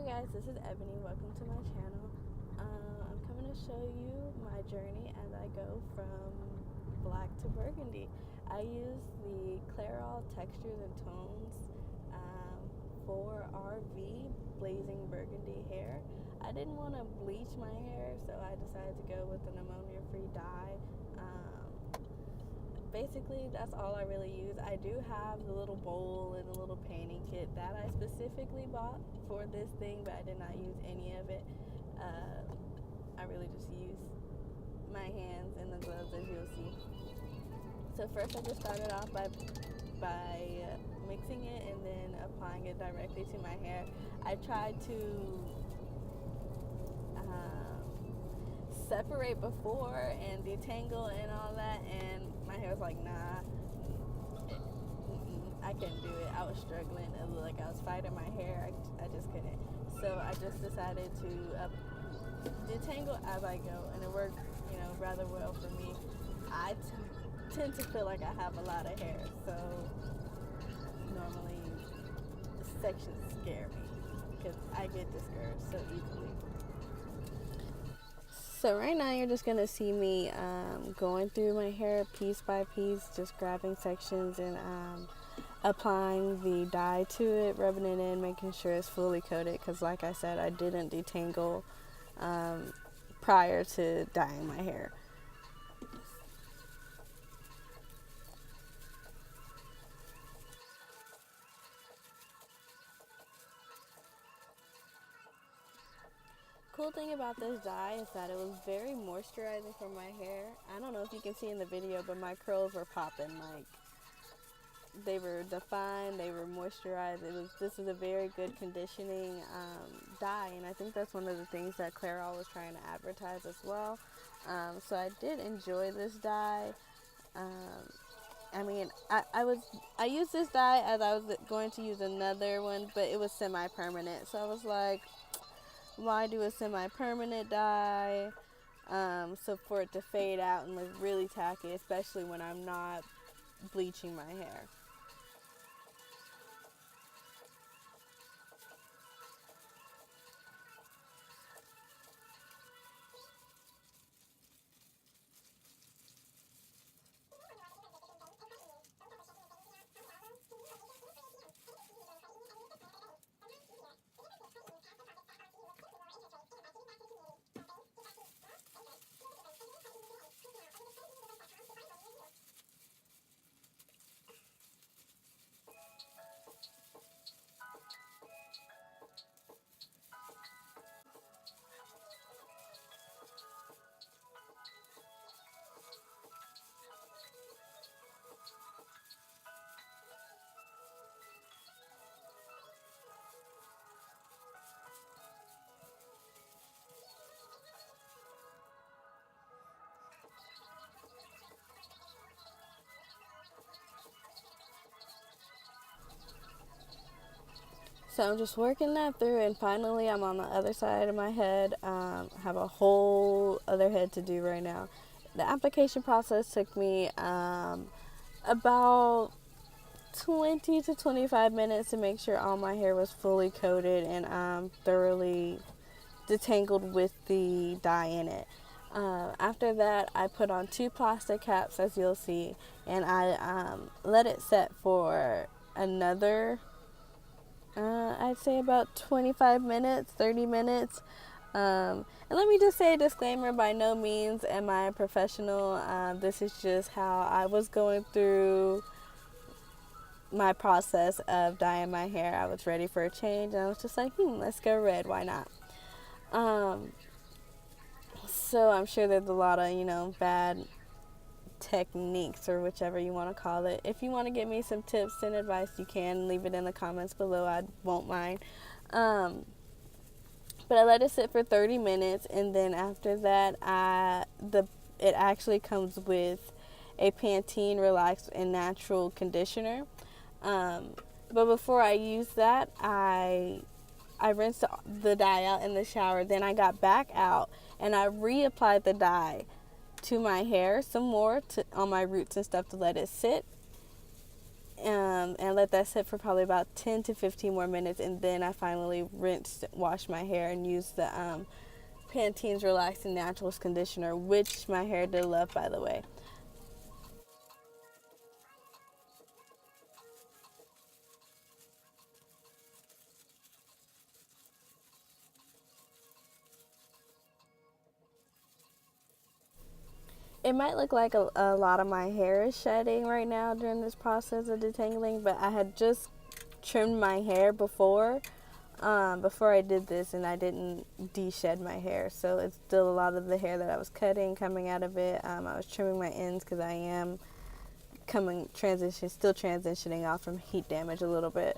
Hey guys, this is Ebony. Welcome to my channel. I'm coming to show you my journey as I go from black to burgundy. I use the Clairol Textures and Tones 4RV Blazing Burgundy hair. I didn't want to bleach my hair, so I decided to go with an ammonia-free dye. Basically, that's all I really use. I do have the little bowl and the little painting kit that I specifically bought for this thing, but I did not use any of it. I really just use my hands and the gloves, as you'll see. So first I just started off by mixing it and then applying it directly to my hair. I tried to separate before and detangle and all that, and my hair was like, nah, I couldn't do it. I was struggling. It looked like I was fighting my hair. I just couldn't. So I just decided to detangle as I go, and it worked, rather well for me. I tend to feel like I have a lot of hair, so normally sections scare me because I get discouraged so easily. So right now you're just going to see me going through my hair piece by piece, just grabbing sections and applying the dye to it, rubbing it in, making sure it's fully coated, because like I said, I didn't detangle prior to dyeing my hair. Cool thing about this dye is that it was very moisturizing for my hair. I don't know if you can see in the video, but my curls were popping, like they were defined, they were moisturized. This is a very good conditioning dye, and I think that's one of the things that Clairol was trying to advertise as well. So I did enjoy this dye. I used this dye as I was going to use another one, but it was semi-permanent. So I was like, why do a semi-permanent dye? So for it to fade out and look really tacky, especially when I'm not bleaching my hair. So I'm just working that through, and finally I'm on the other side of my head. Have a whole other head to do right now. The application process took me about 20 to 25 minutes to make sure all my hair was fully coated and thoroughly detangled with the dye in it. After that, I put on 2 plastic caps, as you'll see, and I let it set for another I'd say about 25 minutes, 30 minutes. And let me just say a disclaimer, by no means am I a professional. This is just how I was going through my process of dyeing my hair. I was ready for a change, and I was just like, let's go red, why not? So I'm sure there's a lot of, bad techniques, or whichever you want to call it. If you want to give me some tips and advice, you can leave it in the comments below. I won't mind. But I let it sit for 30 minutes, and then after that, it actually comes with a Pantene Relax and Natural conditioner. But before I used that, I rinsed the dye out in the shower. Then I got back out and I reapplied the dye to my hair some more on my roots and stuff to let it sit. and let that sit for probably about 10 to 15 more minutes, and then I finally washed my hair and used the Pantene's Relaxing Naturals Conditioner, which my hair did love, by the way. It might look like a lot of my hair is shedding right now during this process of detangling, but I had just trimmed my hair before I did this, and I didn't de-shed my hair, so it's still a lot of the hair that I was cutting coming out of it. I was trimming my ends because I am still transitioning off from heat damage a little bit.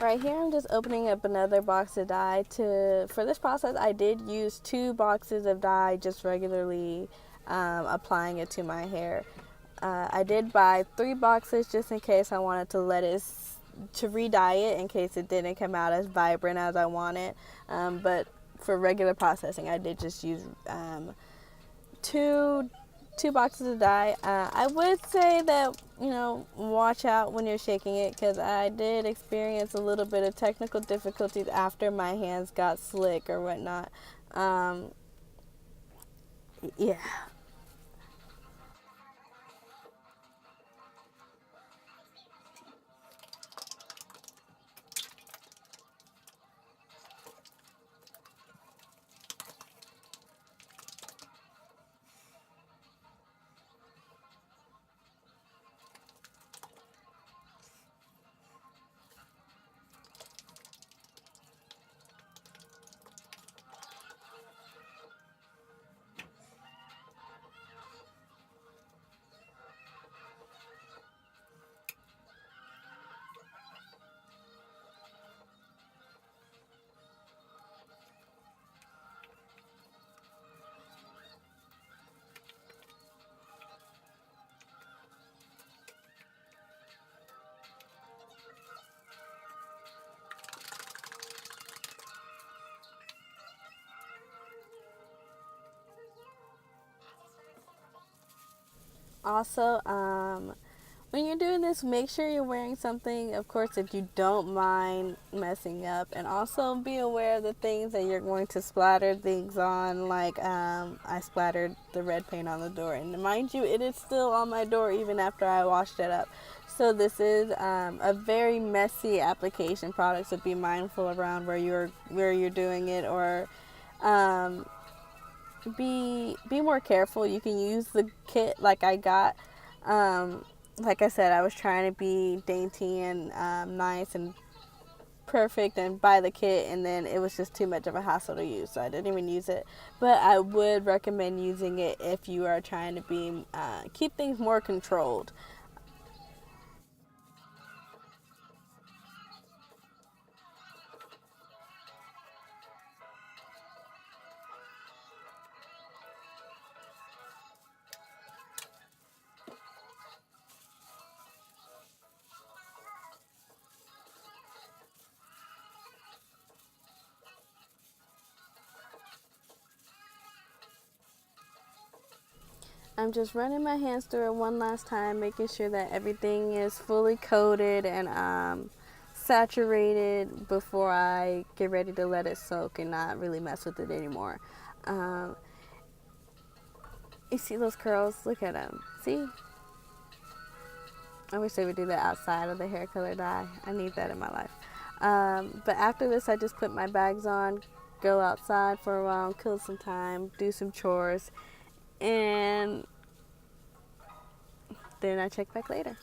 Right here, I'm just opening up another box of dye. For this process, I did use 2 boxes of dye, just regularly applying it to my hair. I did buy 3 boxes just in case I wanted to re-dye it in case it didn't come out as vibrant as I wanted. But for regular processing, I did just use two boxes of dye. I would say that, watch out when you're shaking it, because I did experience a little bit of technical difficulties after my hands got slick or whatnot. Yeah. Also, when you're doing this, make sure you're wearing something, of course, if you don't mind messing up. And also be aware of the things that you're going to splatter things on. Like, I splattered the red paint on the door. And mind you, it is still on my door even after I washed it up. So this is a very messy application product, so be mindful around where you're doing it, or be more careful. You can use the kit like I got. Like I said, I was trying to be dainty and nice and perfect and buy the kit, and then it was just too much of a hassle to use, so I didn't even use it. But I would recommend using it if you are trying to keep things more controlled. I'm just running my hands through it one last time, making sure that everything is fully coated and saturated before I get ready to let it soak and not really mess with it anymore. Um, you see those curls? Look at them. See? I wish they would do that outside of the hair color dye. I need that in my life. But after this, I just put my bags on, go outside for a while, kill some time, do some chores, and then I check back later.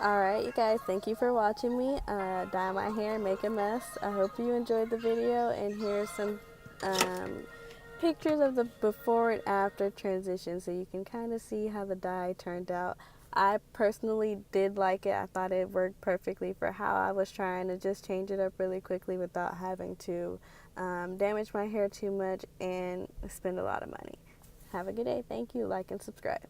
Alright, you guys, thank you for watching me dye my hair and make a mess. I hope you enjoyed the video, and here's some pictures of the before and after transition so you can kind of see how the dye turned out. I personally did like it. I thought it worked perfectly for how I was trying to just change it up really quickly without having to damage my hair too much and spend a lot of money. Have a good day. Thank you. Like and subscribe.